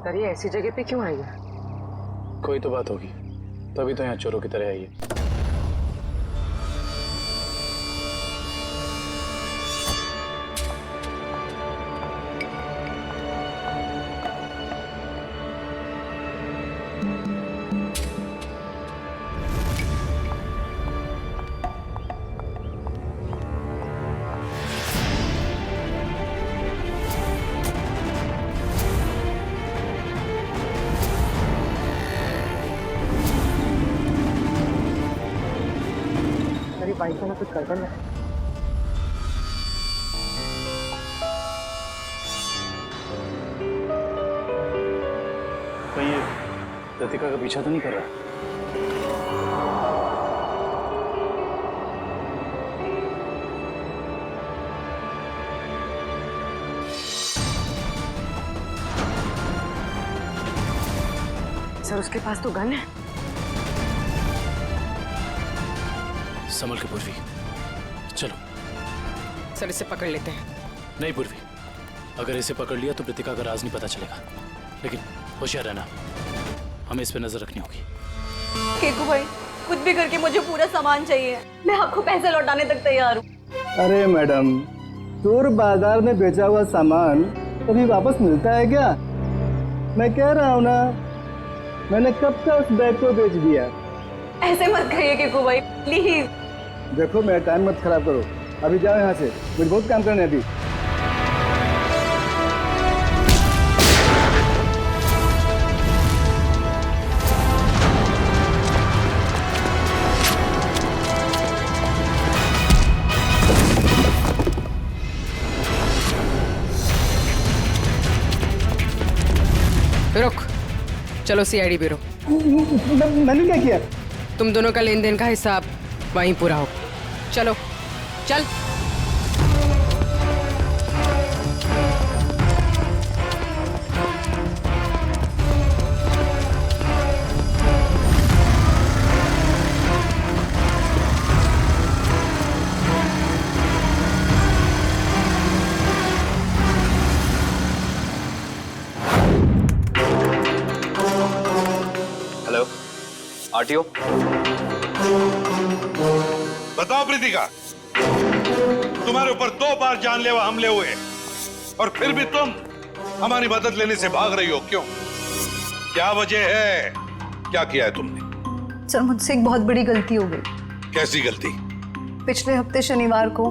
पर ये ऐसी जगह पे क्यों आई है? कोई तो बात होगी, तभी तो यहाँ चोरों की तरह आई है। मेरी बाइक वाला कुछ कर देना। कहीं ये लतिका का पीछा तो नहीं कर रहा? सर उसके पास तो गन है। संभल के पूर्वी, चलो। सर इसे पकड़ लेते हैं। नहीं पूर्वी, अगर इसे पकड़ लिया तो प्रीतिका का राज नहीं पता चलेगा, लेकिन होशियार रहना, हमें इस पे नजर रखनी होगी। केकू भाई, कुछ भी करके मुझे पूरा सामान चाहिए, मैं आपको पैसे लौटाने तक तैयार हूँ। अरे मैडम, चोर बाजार में बेचा हुआ सामान कभी वापस मिलता है क्या? मैं कह रहा हूँ ना, मैंने कब का उस बैग को बेच दिया। ऐसे मत कहिए केकू भाई, प्लीज। देखो मेरा टाइम मत खराब करो, अभी जाओ यहाँ से, मुझे बहुत काम करना है अभी। रुक, चलो सीआईडी ब्यूरो। मैंने क्या किया? तुम दोनों का लेन देन का हिसाब वहीं पूरा हो। चलो चल। Hello, RTO. बताओ प्रीतिका, तुम्हारे ऊपर 2 बार जानलेवा हमले हुए और फिर भी तुम हमारी मदद लेने से भाग रही हो, क्यों? क्या वजह है? क्या किया है तुमने? सर मुझसे एक बहुत बड़ी गलती हो गई। कैसी गलती? पिछले हफ्ते शनिवार को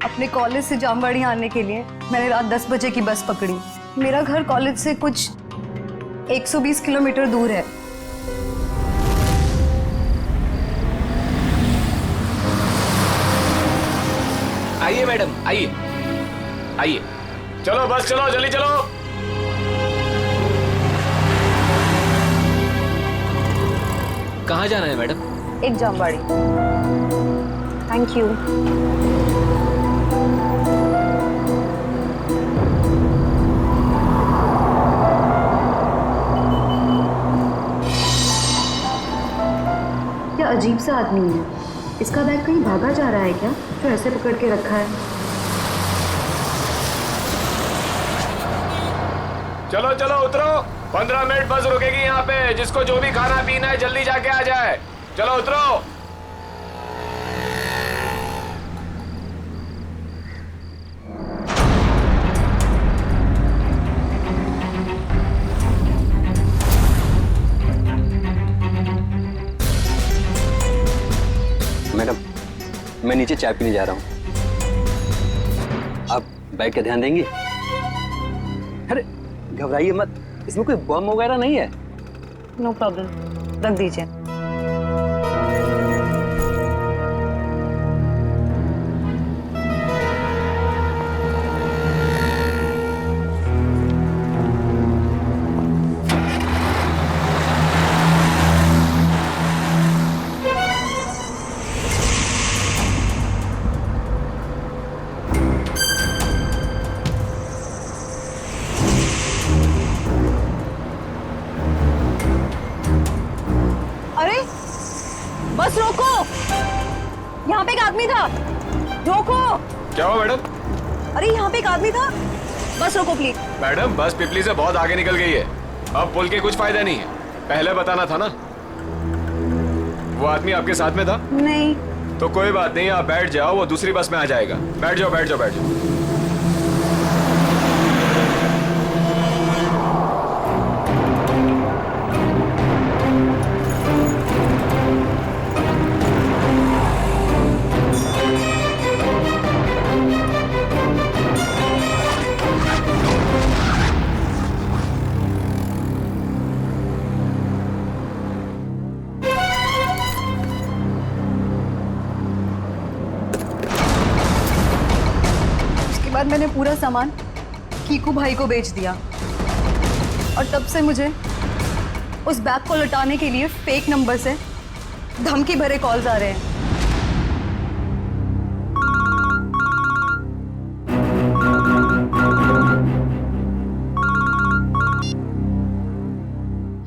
अपने कॉलेज से जामवाड़ी आने के लिए मैंने रात 10 बजे की बस पकड़ी। मेरा घर कॉलेज से कुछ 120 किलोमीटर दूर है। आइए मैडम, आइए आइए। चलो बस चलो, जल्दी चलो। कहाँ जाना है मैडम? एक जामवाड़ी। Thank you. क्या अजीब सा आदमी है। इसका बैग कहीं भागा जा रहा है क्या, जो ऐसे पकड़ के रखा है? चलो चलो उतरो, 15 मिनट बस रुकेगी यहाँ पे। जिसको जो भी खाना पीना है जल्दी जाके आ जाए। चलो उतरो। मैडम, मैं नीचे चाय पीने जा रहा हूँ, आप बैग का ध्यान देंगे? अरे घबराइए मत, इसमें कोई बम वगैरह नहीं है। नो प्रॉब्लम, रख दीजिए। बस रोको, यहाँ पे एक आदमी था, रोको। क्या हुआ मैडम? अरे यहाँ पे एक आदमी था, बस रोको प्लीज। मैडम बस पिपली से बहुत आगे निकल गई है। अब बोल के कुछ फायदा नहीं है, पहले बताना था ना। वो आदमी आपके साथ में था? नहीं। तो कोई बात नहीं, आप बैठ जाओ, वो दूसरी बस में आ जाएगा। बैठ जाओ बैठ जाओ बैठ जाओ। उसके बाद मैंने पूरा सामान कीकू भाई को बेच दिया और तब से मुझे उस बैग को लौटाने के लिए फेक नंबर से धमकी भरे कॉल्स आ रहे हैं।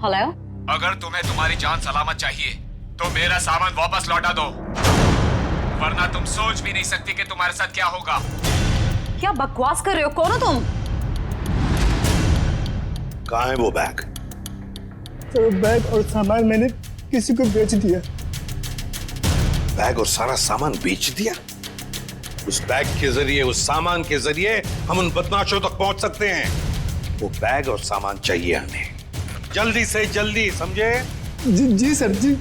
हेलो, अगर तुम्हें तुम्हारी जान सलामत चाहिए तो मेरा सामान वापस लौटा दो, वरना तुम सोच भी नहीं सकती कि तुम्हारे साथ क्या होगा। क्या बकवास कर रहे हो? कौन हो तुम? कहाँ है वो बैग? तो बैग और सामान मैंने किसी को बेच दिया। बैग और सारा सामान बेच दिया? उस बैग के जरिए, उस सामान के जरिए हम उन बदमाशों तक पहुंच सकते हैं। वो बैग और सामान चाहिए हमें, जल्दी से जल्दी, समझे? जी सर, जी।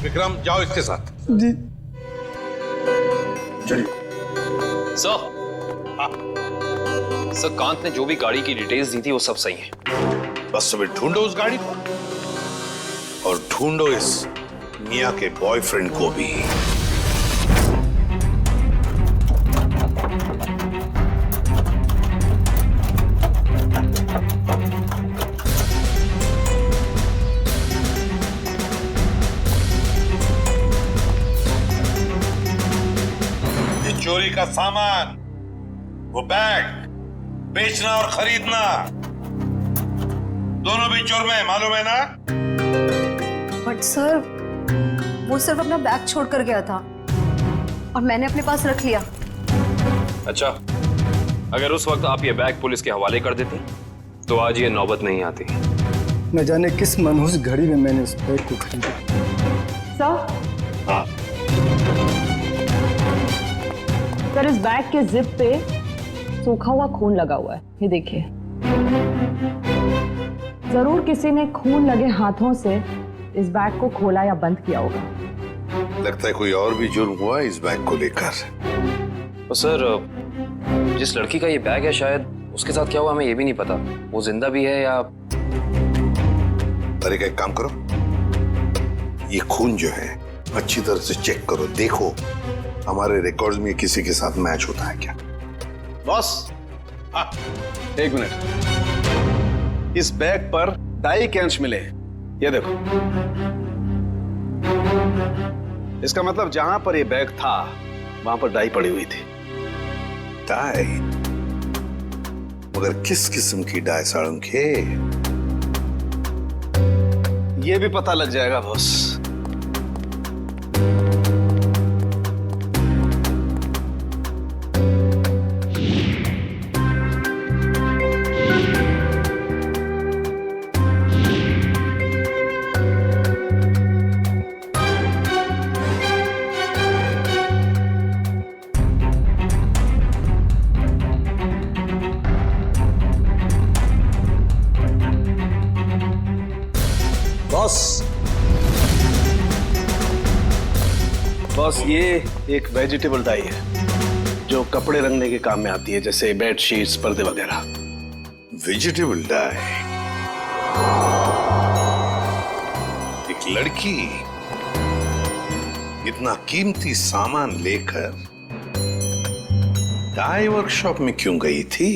विक्रम, जाओ इसके साथ। जी। चलिए। सर, सर कांत ने जो भी गाड़ी की डिटेल्स दी थी वो सब सही है। बस अभी ढूंढो उस गाड़ी को और ढूंढो इस मियां के बॉयफ्रेंड को भी। ये चोरी का सामान, वो बैग बेचना और खरीदना दोनों भी जुर्म है, मालूम है ना? बट सर, वो सिर्फ अपना बैग छोड़ कर गया था और मैंने अपने पास रख लिया। अच्छा, अगर उस वक्त आप ये बैग पुलिस के हवाले कर देते तो आज ये नौबत नहीं आती। न जाने किस मनहूस घड़ी में मैंने उस बैग को खरीदा। सर, इस बैग के जिप पे सूखा हुआ खून लगा हुआ है, ये देखिए। जरूर किसी ने खून लगे हाथों से इस बैग को खोला या बंद किया होगा। लगता है कोई और भी जुर्म हुआ इस बैग को लेकर। तो सर, जिस लड़की का ये बैग है शायद उसके साथ क्या हुआ हमें ये भी नहीं पता। वो जिंदा भी है या... अरे, एक काम करो, ये खून जो है अच्छी तरह से चेक करो, देखो हमारे रिकॉर्ड्स में किसी के साथ मैच होता है क्या। बॉस, हाँ, एक मिनट। इस बैग पर डाई के अंश मिले हैं, ये देखो। इसका मतलब जहां पर ये बैग था वहां पर डाई पड़ी हुई थी। डाई? मगर किस किस्म की डाई साळुंखे? ये भी पता लग जाएगा बॉस। बॉस, ये एक वेजिटेबल डाई है जो कपड़े रंगने के काम में आती है, जैसे बेड शीट्स, पर्दे वगैरह। Vegetable die? एक लड़की इतना कीमती सामान लेकर डाई वर्कशॉप में क्यों गई थी?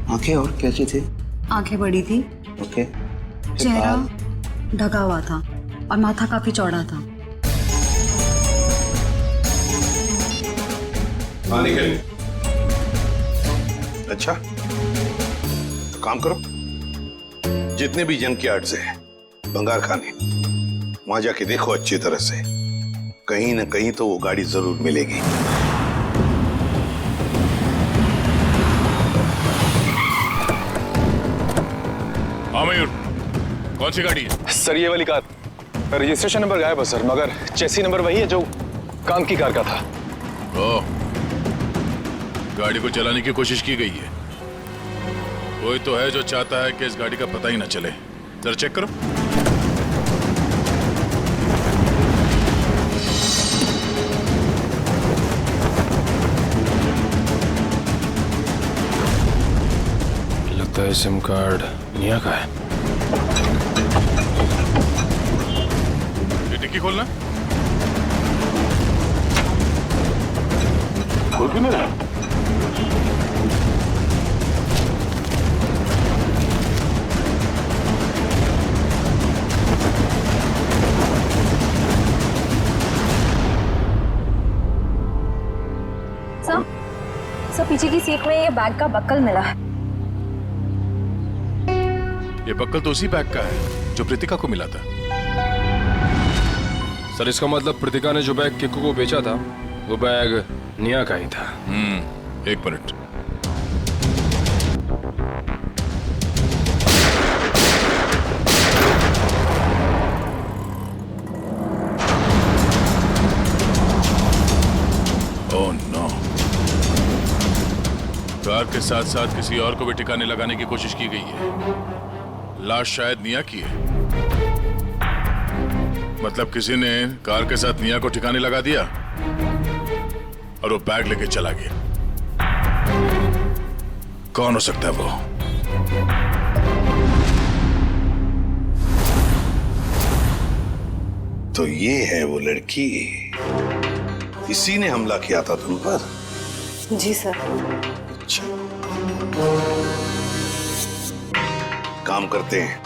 आंखें और कैसी थी? आंखें बड़ी थी। ओके। चेहरा ढका हुआ था और माथा काफी चौड़ा था। अच्छा, तो काम करो, जितने भी जंक यार्ड्स हैं, भंगार खाने, वहां जाके देखो अच्छी तरह से, कहीं ना कहीं तो वो गाड़ी जरूर मिलेगी। हाँ मयूर, कौन सी गाड़ी है? सर ये वाली कार, रजिस्ट्रेशन नंबर गायब है सर, मगर चेसी नंबर वही है जो काम की कार का था। ओह, गाड़ी को चलाने की कोशिश की गई है। कोई तो है जो चाहता है कि इस गाड़ी का पता ही ना चले। जरा चेक करो। लगता है सिम कार्ड निया का है। ये डिक्की खोलना। खोल क्यों नहीं रहा? सर पीछे की सीट में ये बैग का बक्कल मिला है। ये बक्कल तो उसी बैग का है जो प्रीतिका को मिला था। सर इसका मतलब प्रीतिका ने जो बैग किक्कू को बेचा था वो बैग निया का ही था। एक मिनट। ओह नो, कार के साथ साथ किसी और को भी ठिकाने लगाने की कोशिश की गई है। लाश शायद निया की है। मतलब किसी ने कार के साथ निया को ठिकाने लगा दिया और वो बैग लेके चला गया। कौन हो सकता है वो? तो ये है वो लड़की, इसी ने हमला किया था तुम पर? जी सर। अच्छा, काम करते हैं,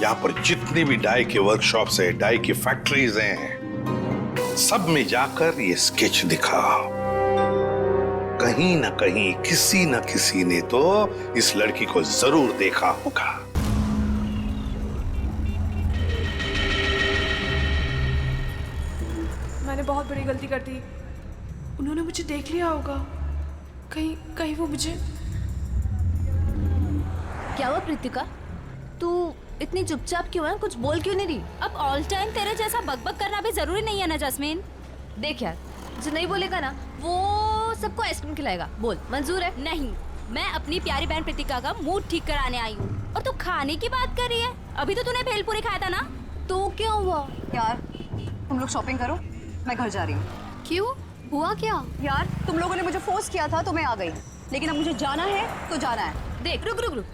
यहां पर जितनी भी डाई के वर्कशॉप्स है, डाई की फैक्ट्रीज हैं, सब में जाकर ये स्केच दिखाओ। कहीं ना कहीं किसी न किसी ने तो इस लड़की को जरूर देखा होगा। मैंने बहुत बड़ी गलती कर दी। उन्होंने मुझे देख लिया होगा। कहीं कहीं वो मुझे। क्या हुआ प्रीतिका, तू इतनी चुपचाप क्यों है? कुछ बोल क्यों नहीं रही? अब ऑल टाइम तेरे जैसा बकबक करना भी जरूरी नहीं है ना जैस्मीन। देख यार, जो नहीं बोलेगा ना वो सबको आइसक्रीम खिलाएगा। बोल, मंजूर है? नहीं, मैं अपनी प्यारी बहन प्रीतिका का मूड ठीक कराने आई हूँ और तू खाने की बात कर रही है। अभी तो तूने भेलपूरी खाया था ना, तो क्या हुआ? यार तुम लोग शॉपिंग करो, मैं घर जा रही हूँ। क्यों, हुआ क्या? यार तुम लोगों ने मुझे फोर्स किया था तो मैं आ गई, लेकिन अब मुझे जाना है तो जाना है। देख, रुक रुक रुक,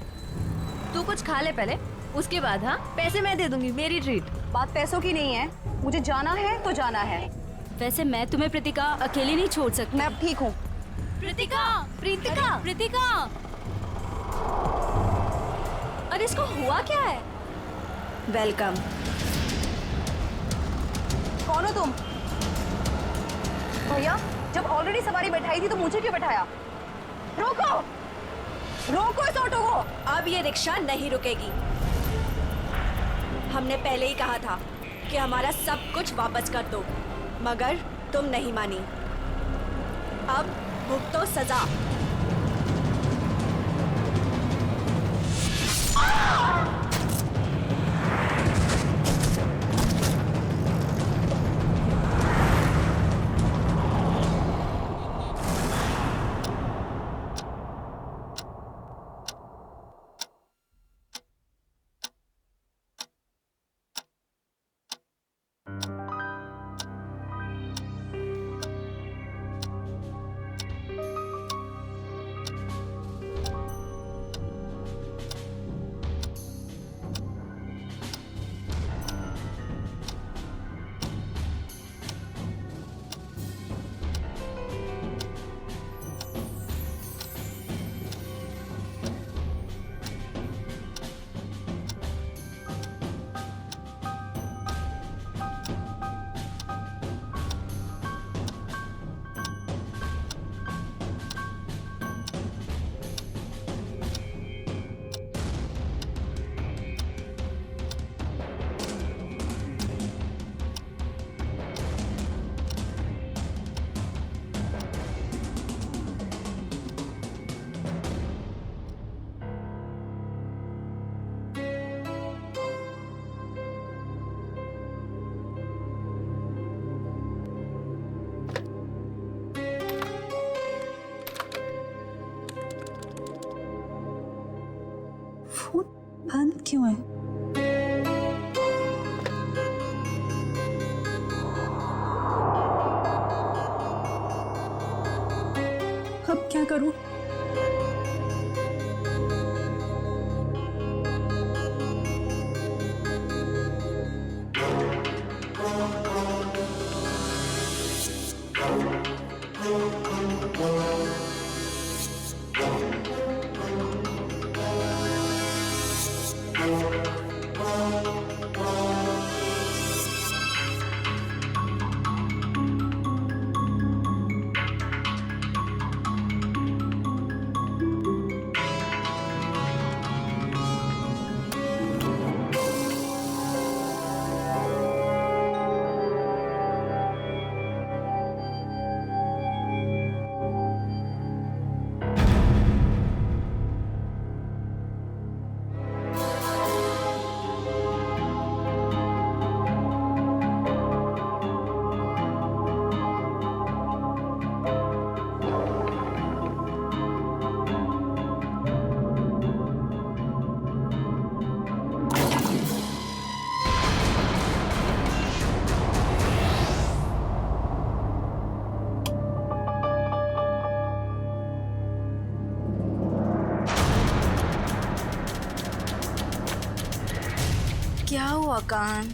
तू कुछ खा ले पहले, उसके बाद हाँ पैसे मैं दे दूंगी, मेरी ट्रीट। बात पैसों की नहीं है, मुझे जाना है तो जाना है। वैसे मैं तुम्हें प्रीतिका अकेली नहीं छोड़ सकती। मैं अब ठीक हूँ। प्रीतिका, प्रीतिका, प्रीतिका, अरे इसको हुआ क्या है? वेलकम। कौन हो तुम? भैया, जब ऑलरेडी सवारी बैठाई थी तो मुझे क्यों बैठाया? रोको, रोको इस ऑटो को। अब ये रिक्शा नहीं रुकेगी। हमने पहले ही कहा था कि हमारा सब कुछ वापस कर दो, मगर तुम नहीं मानी। अब भुगतो सजा। फोन बंद क्यों है? अब क्या करूं? क्या हुआ कान?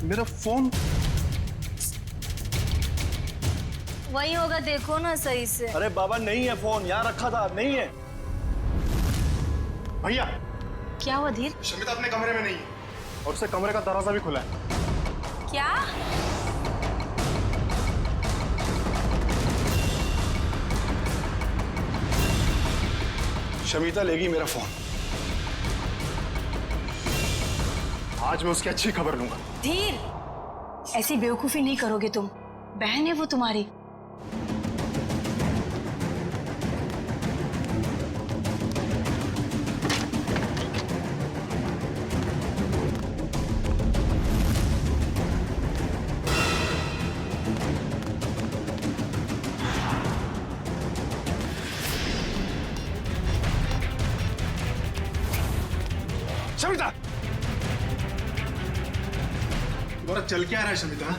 मेरा फोन वही होगा, देखो ना सही से। अरे बाबा नहीं है फोन, यहाँ रखा था, नहीं है। भैया क्या हुआ धीर? शमिता अपने कमरे में नहीं है और उससे कमरे का दरवाजा भी खुला है। क्या? शमिता लेगी मेरा फोन। आज मैं उसकी अच्छी खबर लूंगा। धीर, ऐसी बेवकूफी नहीं करोगे तुम। बहन है वो तुम्हारी। शमिता, तुम्हारा चल क्या रहा है शमिता?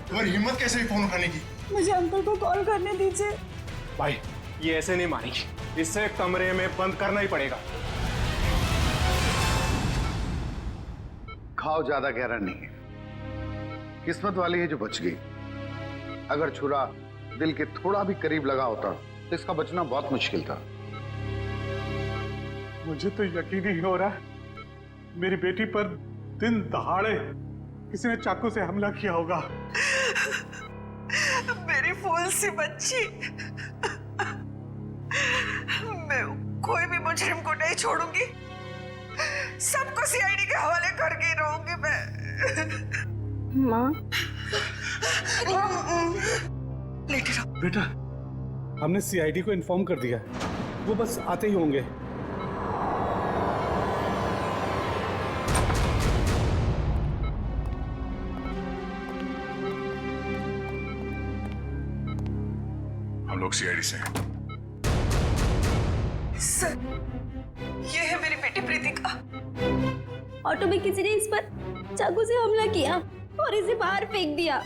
तुम्हारी हिम्मत कैसे हुई फोन उठाने की? मुझे अंकल को कॉल करने दीजिए। भाई ये ऐसे नहीं मानेगी, इससे कमरे में बंद करना ही पड़ेगा। घाव ज्यादा गहरा नहीं है, किस्मत वाली है जो बच गई। अगर छुरा दिल के थोड़ा भी करीब लगा होता तो इसका बचना बहुत मुश्किल था। मुझे तो यकीन ही हो रहा है मेरी बेटी पर दिन दहाड़े किसी ने चाकू से हमला किया होगा। मेरी फूल सी बच्ची, मैं कोई भी मुजरिम को नहीं छोड़ूंगी। सबको सीआईडी के हवाले करके ही रहूंगी मैं। माँ, लेटे रहो। बेटा, हमने सीआईडी को इन्फॉर्म कर दिया, वो बस आते ही होंगे। हम लोग सीआईडी से हैं। सर, ये है मेरी बेटी प्रीतिका। ऑटो में किसी ने इस पर चाकू से हमला किया और इसे बाहर फेंक दिया।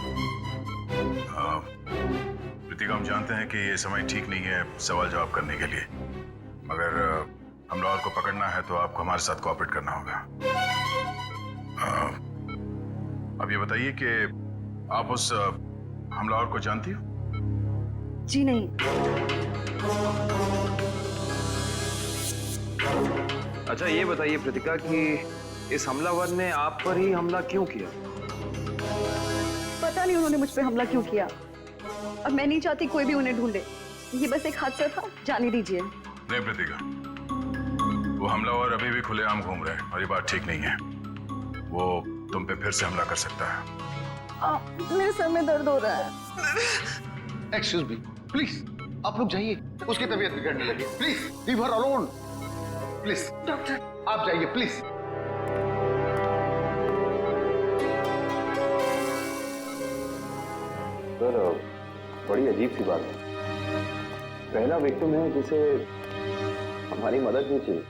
प्रीतिका, हम जानते हैं कि ये समय ठीक नहीं है सवाल जवाब करने के लिए, मगर हमलावर को पकड़ना है तो आपको हमारे साथ कोऑपरेट करना होगा। अब ये बताइए कि आप उस हमलावर को जानती हो? जी नहीं। अच्छा ये बताइए प्रीतिका कि इस हमलावर ने आप पर ही हमला क्यों किया? पता नहीं उन्होंने मुझ पे हमला क्यों किया। अब मैं नहीं चाहती कोई भी उन्हें ढूंढे। ये बस एक हादसा था, जाने दीजिए। नहीं प्रीतिका, वो हमलावर अभी भी खुलेआम घूम रहे हैं और ये बात ठीक नहीं है। वो तुम पे फिर से हमला कर सकता है। मेरे सर में दर्द हो रहा है। एक्सक्यूज मी, प्लीज आप लोग जाइए, उसकी तबीयत बिगड़ने लगी। Please leave her alone, please. Doctor, आप जाइए प्लीज। सर, बड़ी अजीब सी बात है। पहला विक्टिम है जिसे हमारी मदद नहीं चाहिए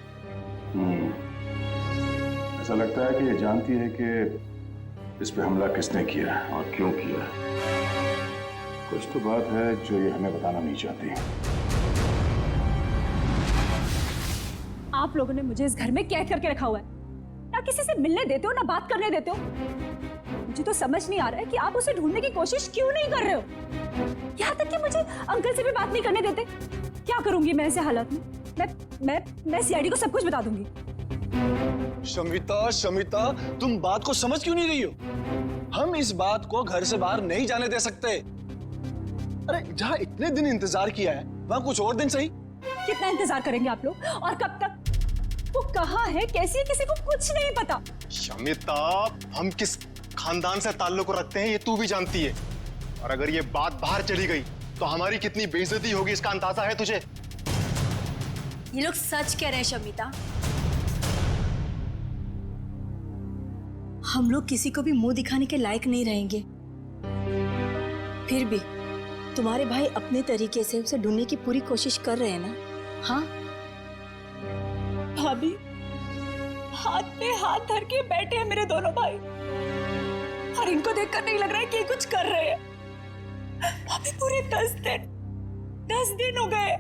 ऐसा लगता है कि ये जानती है कि इस पे हमला किसने किया है और क्यों किया है। कुछ तो बात है जो ये हमें बताना नहीं चाहती। आप लोगों ने मुझे इस घर में कैद करके रखा हुआ है, ना किसी से मिलने देते हो ना बात करने देते हो। मुझे तो समझ नहीं आ रहा है कि आप उसे ढूंढने की कोशिश क्यों नहीं कर रहे हो। यहाँ तक कि मुझे अंकल से भी बात नहीं करने देते। क्या करूंगी मैं ऐसे हालात में? मैं सीआईडी को सब कुछ बता दूंगी। शमिता, शमिता, तुम बात को समझ क्यों नहीं रही हो? हम इस बात को घर से बाहर नहीं जाने दे सकते। अरे जहाँ इतने दिन इंतजार किया है वहाँ कुछ और दिन सही। कितना इंतजार करेंगे आप लोग और कब तक? वो कहाँ है, कैसी है, किसी को कुछ नहीं पता। शमिता, हम किस खानदान से ताल्लुक रखते हैं ये तू भी जानती है, और अगर ये बात बाहर चली गई तो हमारी कितनी बेइज्जती होगी इसका अंदाजा है तुझे? ये लोग सच कह रहे हैं शमिता। हम लोग किसी को भी मुंह दिखाने के लायक नहीं रहेंगे। फिर भी तुम्हारे भाई अपने तरीके से उसे ढूंढने की पूरी कोशिश कर रहे हैं ना? हाँ भाभी, हाथ पे हाथ धर के बैठे हैं मेरे दोनों भाई, और इनको देखकर नहीं लग रहा है कि ये कुछ कर रहे हैं। भाभी पूरे 10 दिन हो गए,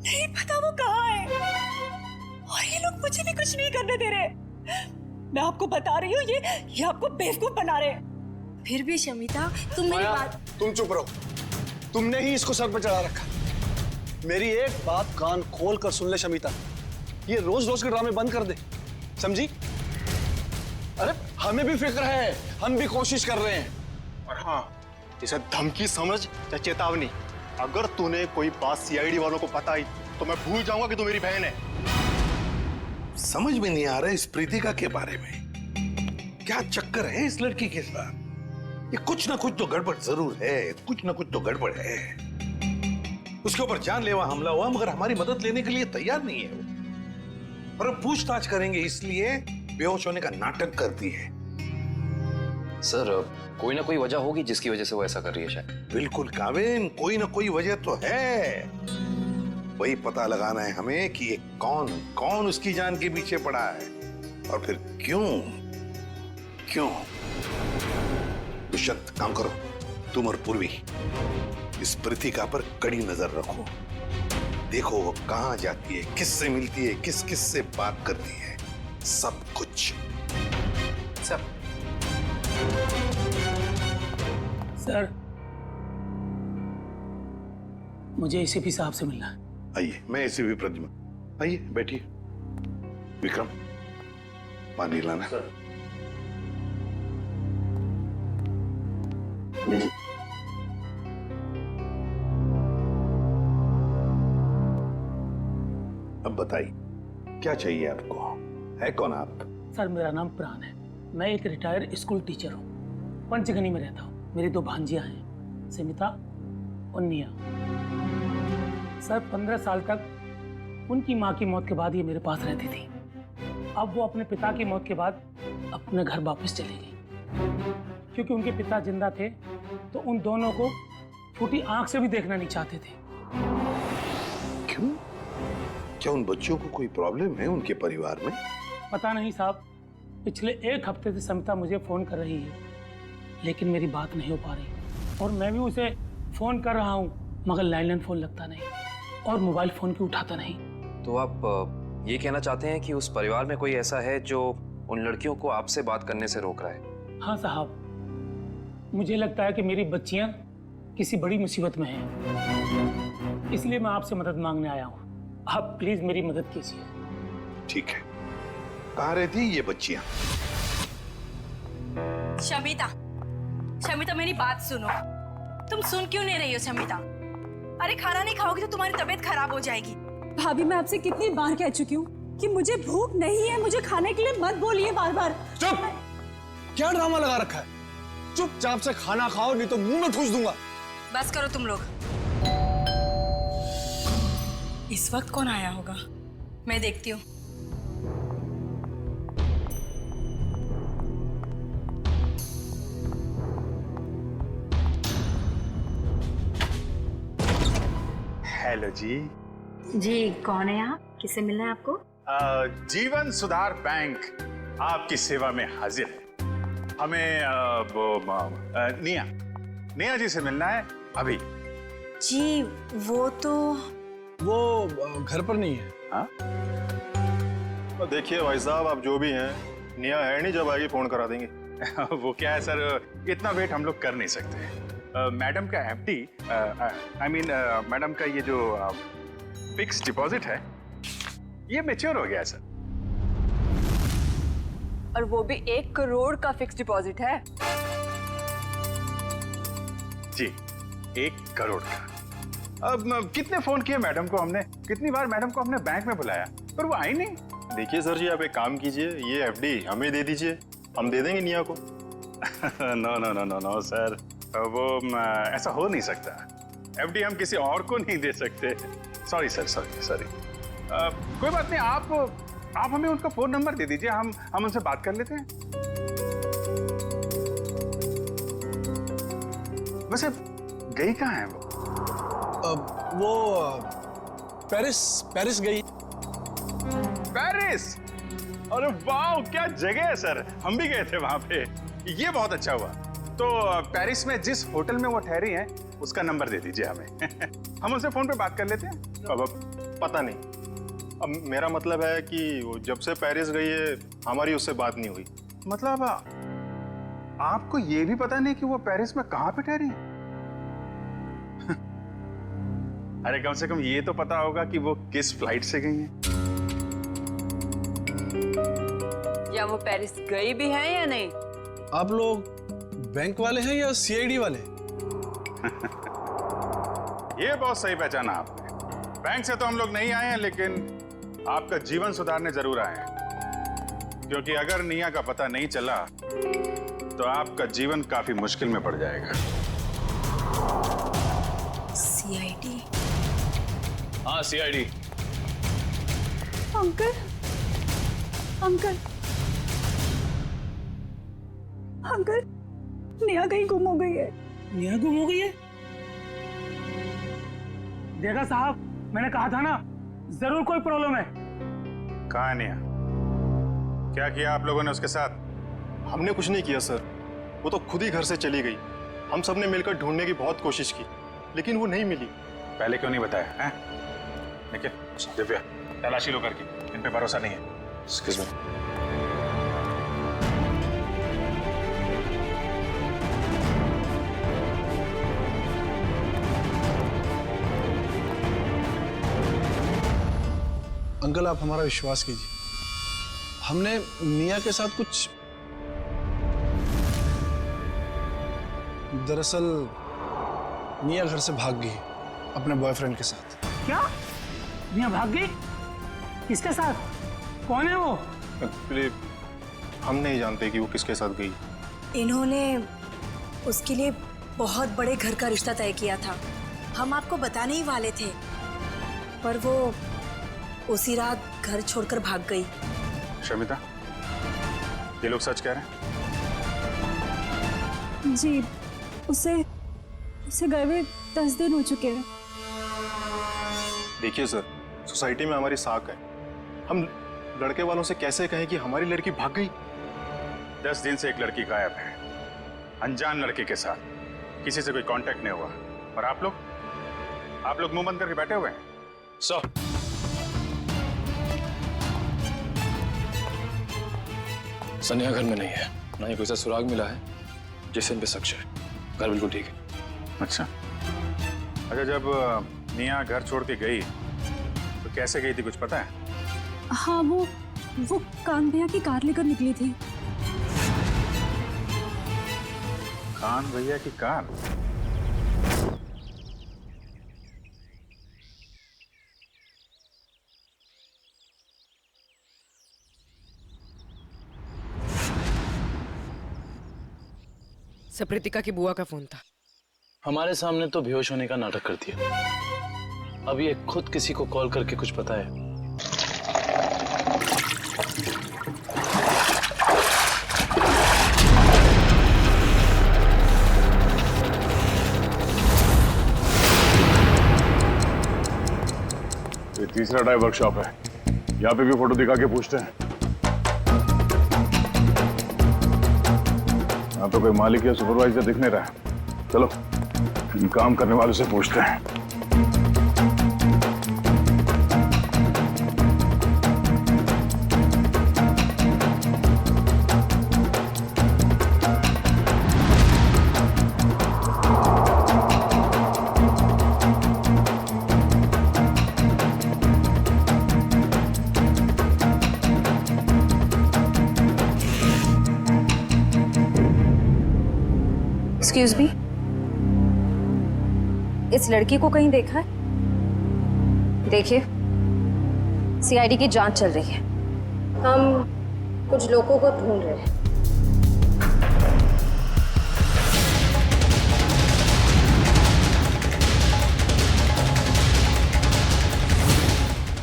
नहीं पता वो कहाँ है, और ये लोग मुझे भी कुछ नहीं करने दे रहे। मैं आपको बता रही हूँ, ये आपको बेवकूफ बना रहे हैं। फिर भी शमिता, तुम मेरी बात। तुम चुप रहो, तुमने ही इसको सर पर चढ़ा रखा। मेरी एक बात कान खोल कर सुन ले शमिता, ये रोज रोज के ड्रामे बंद कर दे, समझी? अरे हमें भी फिक्र है, हम भी कोशिश कर रहे हैं। और हाँ, इसे धमकी समझ या चेतावनी, अगर तूने कोई बात सीआईडी वालों को बताई तो मैं भूल जाऊंगा कि तू मेरी बहन है। समझ में नहीं आ रहा इस प्रीतिका के बारे में, क्या चक्कर है इस लड़की के साथ? ये कुछ ना कुछ तो गड़बड़ जरूर है, कुछ ना कुछ तो गड़बड़ है। उसके ऊपर जानलेवा हमला हुआ मगर हमारी मदद लेने के लिए तैयार नहीं है वो, और अब पूछताछ करेंगे इसलिए बेहोश होने का नाटक करती है। सर, कोई ना कोई वजह होगी जिसकी वजह से वो ऐसा कर रही है शायद। बिल्कुल काविन, कोई ना कोई वजह तो है। वही पता लगाना है हमें कि ये कौन उसकी जान के पीछे पड़ा है, और फिर क्यों। दुष्यंत, काम करो, तुम और पूर्वी इस प्रीतिका पर कड़ी नजर रखो। देखो वो कहां जाती है, किससे मिलती है, किस से बात करती है, सब कुछ। सर, मुझे एसीपी साहब से मिलना है। आइए, मैं एसीपी प्रद्युम्न, आइए बैठिए। विक्रम, पानी लाना। सर। अब बताइए क्या चाहिए आपको, है कौन आप? सर, मेरा नाम प्राण है, मैं एक रिटायर्ड स्कूल टीचर हूँ, पंचगनी में रहता हूँ। मेरी 2 भांजियां हैं, समिता और निया। सर, 15 साल तक उनकी माँ की मौत के बाद ये मेरे पास रहती थी। अब वो अपने पिता की मौत के बाद अपने घर वापस चली गई, क्योंकि उनके पिता जिंदा थे तो उन दोनों को फूटी आंख से भी देखना नहीं चाहते थे। क्यों? क्या उन बच्चों को कोई प्रॉब्लम है उनके परिवार में? पता नहीं साहब, पिछले 1 हफ्ते से समिता मुझे फोन कर रही है, लेकिन मेरी बात नहीं हो पा रही, और मैं भी उसे फोन कर रहा हूँ मगर लैंडलाइन फोन लगता नहीं और मोबाइल फोन भी उठाता नहीं। तो आप ये कहना चाहते हैं कि उस परिवार में कोई ऐसा है जो उन लड़कियों को आपसे बात करने से रोक रहा है? हाँ साहब, मुझे लगता है कि मेरी बच्चियां किसी बड़ी मुसीबत में हैं, इसलिए मैं आपसे मदद मांगने आया हूँ। आप प्लीज मेरी मदद कीजिए। ठीक है, कहाँ रहती ये बच्चियां? शमिता, मेरी बात सुनो। तुम सुन क्यों नहीं रही हो शमिता? अरे खाना नहीं खाओगी तो तुम्हारी तबीयत खराब हो जाएगी। भाभी, मैं आपसे कितनी बार कह चुकी हूँ कि मुझे भूख नहीं है, मुझे खाने के लिए मत बोलिए बार-बार। चुप! क्या ड्रामा लगा रखा है? चुपचाप से खाना खाओ, नहीं तो मुंह में ठूस दूंगा। बस करो तुम लोग। इस वक्त कौन आया होगा, मैं देखती हूँ। हेलो जी। जी, कौन है आप? किससे मिलना है आपको? जीवन सुधार बैंक आपकी सेवा में हाजिर है। हमें निया जी से मिलना है अभी। जी वो घर पर नहीं है। हाँ? तो देखिए भाई साहब, आप जो भी हैं, निया है नहीं, जब आएगी फोन करा देंगे। वो क्या है सर, इतना वेट हम लोग कर नहीं सकते। मैडम का एफडी, आई मीन मैडम का ये जो फिक्स डिपॉजिट है ये मैच्योर हो गया सर। और वो भी 1 करोड़ का फिक्स डिपॉजिट है। जी 1 करोड़ का। अब कितने फोन किए मैडम को हमने, कितनी बार मैडम को हमने बैंक में बुलाया पर वो आई नहीं। देखिए सर जी, आप एक काम कीजिए, ये एफडी हमें दे दीजिए, हम दे देंगे निया को। No no no no no sir, वो ऐसा हो नहीं सकता। एफडी हम किसी और को नहीं दे सकते। Sorry sir, sorry. कोई बात नहीं, आप हमें उनका फोन नंबर दे दीजिए, हम उनसे बात कर लेते हैं। वैसे गई कहाँ है वो पेरिस गई। पेरिस? अरे वाह, क्या जगह है सर, हम भी गए थे वहां पे। ये बहुत अच्छा हुआ। तो पेरिस में जिस होटल में वो ठहरी हैं उसका नंबर दे दीजिए हमें। हम उनसे फोन पे बात कर लेते हैं। अब पता नहीं, अब मेरा मतलब है कि वो जब से पेरिस गई है हमारी उससे बात नहीं हुई। मतलब आपको ये भी पता नहीं कि वो पेरिस में कहां पे ठहरी? अरे कम से कम ये तो पता होगा कि वो किस फ्लाइट से गई हैं। या वो पेरिस गई भी है या नहीं? आप लोग बैंक वाले हैं या सीआईडी वाले? ये बहुत सही पहचाना आपने। बैंक से तो हम लोग नहीं आए हैं, लेकिन आपका जीवन सुधारने जरूर आए हैं। क्योंकि अगर निया का पता नहीं चला तो आपका जीवन काफी मुश्किल में पड़ जाएगा। सीआईडी? हाँ सीआईडी। अंकल, निया कहीं गुम हो गई है। निया गुम हो गई है? देखा साहब, मैंने कहा था ना, जरूर कोई प्रॉब्लम है। कहाँ है निया? क्या किया आप लोगों ने उसके साथ? हमने कुछ नहीं किया सर, वो तो खुद ही घर से चली गई। हम सब ने मिलकर ढूंढने की बहुत कोशिश की, लेकिन वो नहीं मिली। पहले क्यों नहीं बताया हैं? लेकिन दिव्या, तलाशी लो करके, इन पे भरोसा नहीं है। Excuse me. अंकल आप हमारा विश्वास कीजिए, हमने निया के साथ कुछ, दरअसल निया घर से भाग गई अपने बॉयफ्रेंड के साथ। क्या? निया भाग गई? किसके साथ? कौन है वो? एक्चुअली हम नहीं जानते कि वो किसके साथ गई। इन्होंने उसके लिए बहुत बड़े घर का रिश्ता तय किया था। हम आपको बताने ही वाले थे, पर वो उसी रात घर छोड़कर भाग गई। शमिता, ये लोग सच कह रहे हैं? जी, उसे गए हुए 10 दिन हो चुके हैं। देखिए सर, सोसाइटी में हमारी साख है, हम लड़के वालों से कैसे कहें कि हमारी लड़की भाग गई? 10 दिन से एक लड़की गायब है, अनजान लड़के के साथ, किसी से कोई कांटेक्ट नहीं हुआ। और आप लोग मुंह बंद करके बैठे हुए हैं। सनिया घर में नहीं है, ना ही कोई सा सुराग मिला है जिससे इन पे शक है। घर बिल्कुल ठीक है। अच्छा, जब निया घर छोड़ के गई तो कैसे गई थी, कुछ पता है? हाँ, वो कान भैया की कार लेकर निकली थी। कान भैया की कार? सप्रितिका की बुआ का फोन था। हमारे सामने तो बेहोश होने का नाटक करती है, अब ये खुद किसी को कॉल करके कुछ पता है। ये तीसरा ड्राइव वर्कशॉप है। यहाँ पे भी फोटो दिखा के पूछते हैं। यहाँ तो कोई मालिक या सुपरवाइजर दिख नहीं रहा है। चलो इन काम करने वालों से पूछते हैं। एक्सक्यूज मी, इस लड़की को कहीं देखा है? देखिए, सीआईडी की जांच चल रही है। हम कुछ लोगों को ढूंढ रहे हैं।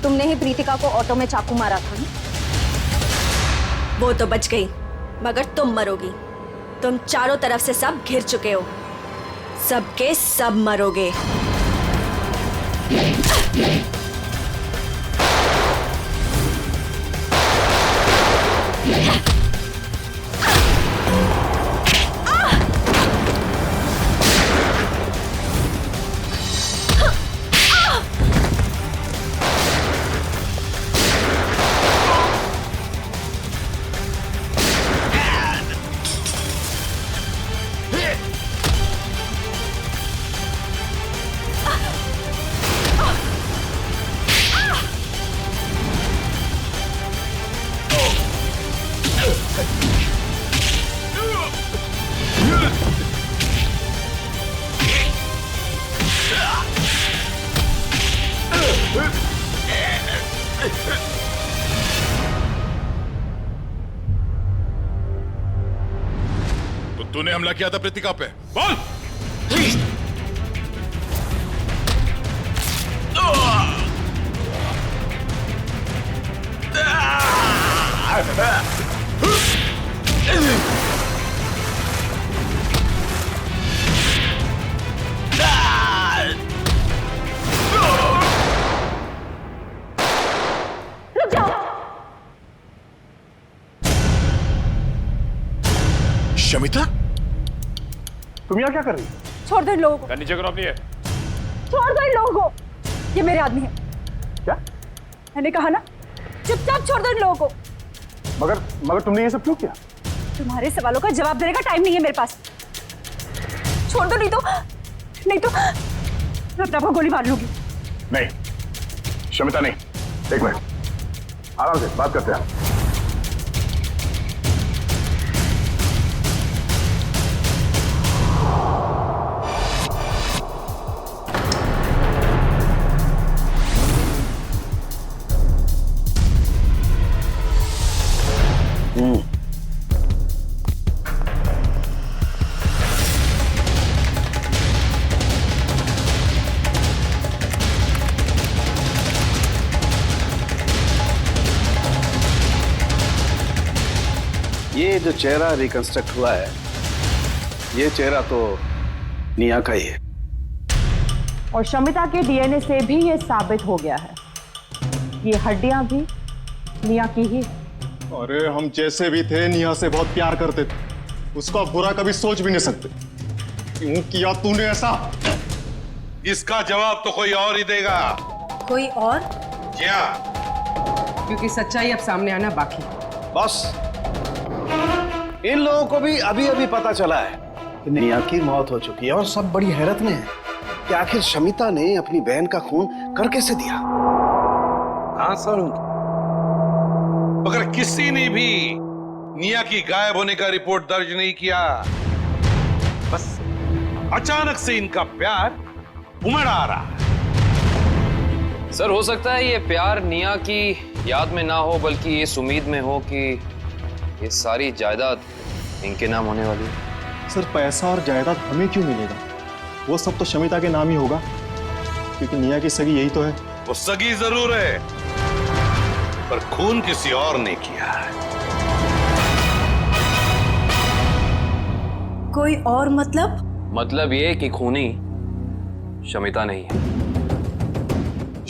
तुमने ही प्रीतिका को ऑटो में चाकू मारा था ना? वो तो बच गई, मगर तुम मरोगी। तुम चारों तरफ से सब घिर चुके हो, सबके सब मरोगे। तो तूने हमला किया था प्रीतिका पे, बोल। शमिता, तुम यहाँ क्या कर रही हो? छोड़ दो इन लोगों को। नीचे करो अपनी है। छोड़ दो इन लोगों को, ये मेरे आदमी है। क्या? मैंने कहा ना, चुपचाप छोड़ दो इन लोगों को। मगर तुमने ये सब क्यों किया? तुम्हारे सवालों का जवाब देने का टाइम नहीं है मेरे पास। छोड़ दो, नहीं तो मैं अपने आप को गोली मार लूंगी। नहीं शमिता नहीं, एक मिनट, आराम से बात करते हैं। ये जो चेहरा रिकंस्ट्रक्ट हुआ है, ये चेहरा तो निया का ही है। और शमिता के डीएनए से भी ये साबित हो गया है, ये हड्डियां भी निया की ही। अरे हम जैसे भी थे निया से बहुत प्यार करते थे, उसका बुरा कभी सोच भी नहीं सकते। क्यों किया तूने ऐसा? इसका जवाब तो कोई और ही देगा। कोई और? क्या? क्योंकि सच्चाई अब सामने आना बाकी। बॉस, इन लोगों को भी अभी अभी पता चला है कि निया की मौत हो चुकी है और सब बड़ी हैरत में है कि आखिर शमिता ने अपनी बहन का खून कर कैसे दिया। हाँ सर, मगर किसी ने भी निया की गायब होने का रिपोर्ट दर्ज नहीं किया। बस अचानक से इनका प्यार उमड़ आ रहा है। सर हो सकता है ये प्यार निया की याद में ना हो, बल्कि इस उम्मीद में हो कि ये सारी जायदाद इनके नाम होने वाली है। सर पैसा और जायदाद हमें क्यों मिलेगा? वो सब तो शमिता के नाम ही होगा, क्योंकि निया की सगी यही तो है। वो सगी जरूर है, पर खून किसी और ने किया है। कोई और मतलब? मतलब ये कि खूनी शमिता नहीं है।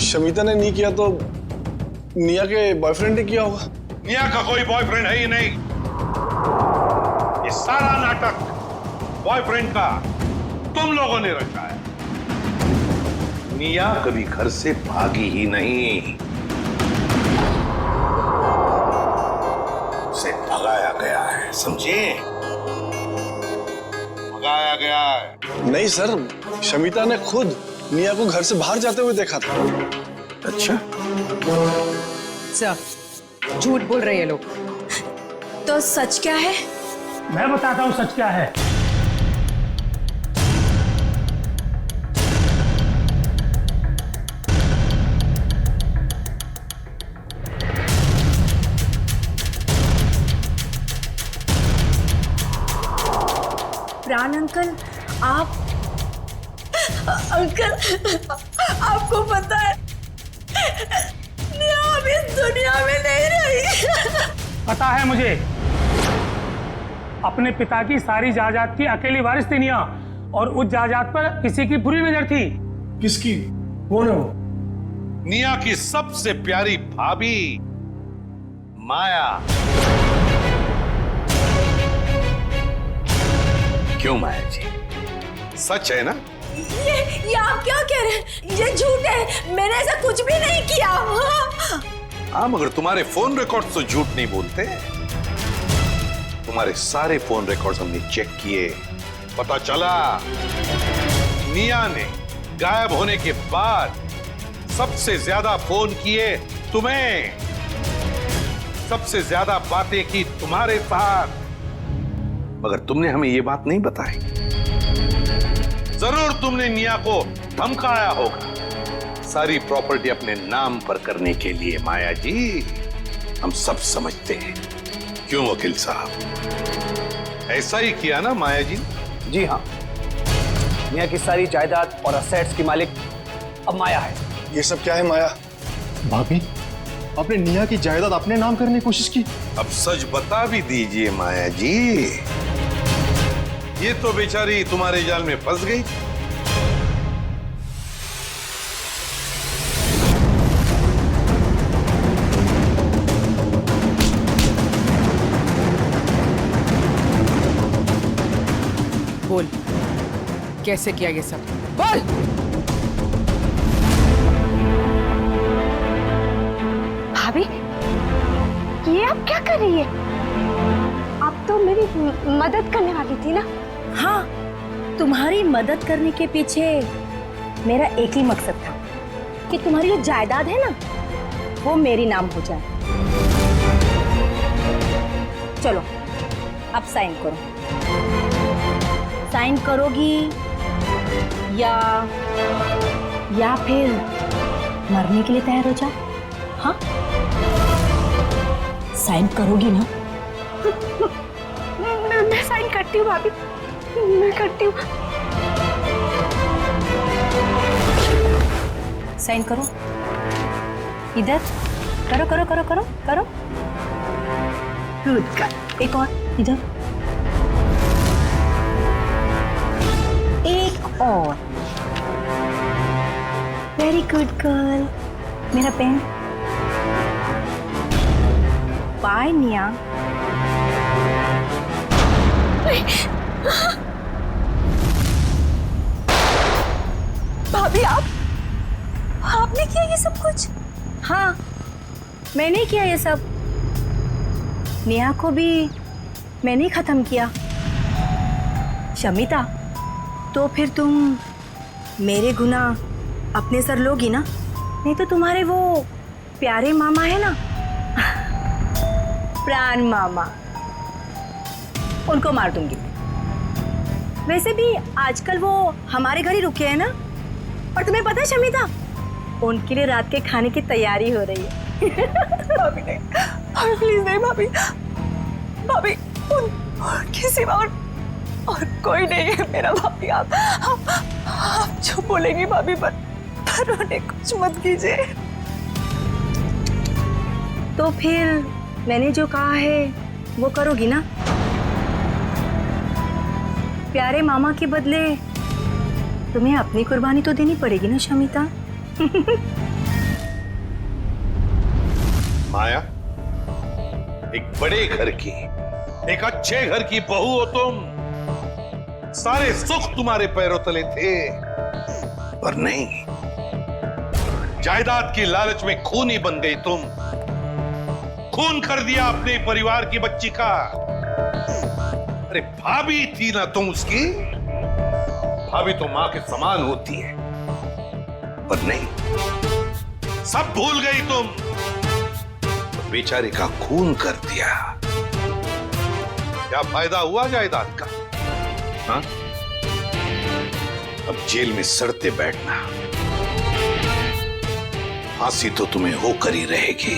शमिता ने नहीं किया तो निया के बॉयफ्रेंड ने किया होगा। निया का कोई बॉयफ्रेंड है ही नहीं। ये सारा नाटक बॉयफ्रेंड का तुम लोगों ने रचा है। निया कभी घर से भागी ही नहीं, उसे भगाया गया है, समझे? भगाया गया है। नहीं सर, शमिता ने खुद निया को घर से बाहर जाते हुए देखा था। अच्छा, सर झूठ बोल रहे हैं लोग। तो सच क्या है? मैं बताता हूँ सच क्या है। प्राण अंकल, आप अंकल, आपको पता है निया अब इस दुनिया में नहीं रही। पता है मुझे, अपने पिता की सारी जायदाद की अकेली वारिस थी निया, और उस जायदाद पर किसी की बुरी नजर थी। किसकी? कौन है वो? निया की सबसे प्यारी भाभी माया। क्यों माया जी, सच है ना? ये आप क्या कह रहे हैं? ये झूठ है, मैंने ऐसा कुछ भी नहीं किया। हाँ, मगर तुम्हारे फोन रिकॉर्ड्स तो झूठ नहीं बोलते। तुम्हारे सारे फोन रिकॉर्ड्स हमने चेक किए, पता चला निया ने गायब होने के बाद सबसे ज्यादा फोन किए तुम्हें, सबसे ज्यादा बातें की तुम्हारे साथ, मगर तुमने हमें ये बात नहीं बताई। जरूर तुमने निया को धमकाया होगा सारी प्रॉपर्टी अपने नाम पर करने के लिए। माया जी, हम सब समझते हैं। क्यों वकील साहब, ऐसा ही किया ना माया जी? जी हाँ, निया की सारी जायदाद और असेट्स की मालिक अब माया है। ये सब क्या है माया? भाभी, आपने निया की जायदाद अपने नाम करने की कोशिश की। अब सच बता भी दीजिए माया जी, ये तो बेचारी तुम्हारे जाल में फंस गई। बोल, कैसे किया ये सब? बोल। भाभी, ये आप क्या कर रही है? आप तो मेरी मदद करने वाली थी ना? हाँ, तुम्हारी मदद करने के पीछे मेरा एक ही मकसद था कि तुम्हारी जो जायदाद है ना, वो मेरी नाम हो जाए। चलो, अब साइन करो। साइन करोगी या फिर मरने के लिए तैयार हो जाओ? हाँ, साइन करोगी ना? मैं साइन करती हूँ भाभी, मैं करती हूँ। साइन करो, इधर करो करो करो करो करो। गुड गर्ल, एक और इधर, एक और। Very good girl. मेरा पेन। बाय निया। भाभी, आपने किया ये सब कुछ? हाँ, मैंने किया ये सब। नेहा को भी मैंने ही खत्म किया। शमिता, तो फिर तुम मेरे गुनाह अपने सर लोगी ना? नहीं तो तुम्हारे वो प्यारे मामा है ना, प्राण मामा, उनको मार दूंगी। वैसे भी आजकल वो हमारे घर ही रुके हैं ना। और तुम्हें पता है शमिता, उनके लिए रात के खाने की तैयारी हो रही है। भाभी नहीं, भाभी प्लीज नहीं भाभी, भाभी उनके सिवा और कोई नहीं है मेरा। भाभी आप जो बोलेंगी भाभी, पर उन्हें कुछ मत कीजिए। तो फिर मैंने जो कहा है वो करोगी ना? प्यारे मामा के बदले तुम्हें अपनी कुर्बानी तो देनी पड़ेगी ना शमिता। माया, एक बड़े घर की, एक अच्छे घर की बहू हो तुम। सारे सुख तुम्हारे पैरों तले थे, पर नहीं, जायदाद की लालच में खूनी बन गई तुम। खून कर दिया अपने परिवार की बच्ची का। अरे भाभी थी ना तुम उसकी, भाभी तो मां के समान होती है, पर नहीं, सब भूल गई तुम। बेचारे का खून कर दिया। क्या फायदा हुआ जायदाद का? हाँ? अब जेल में सड़ते बैठना, फांसी तो तुम्हें होकर ही रहेगी।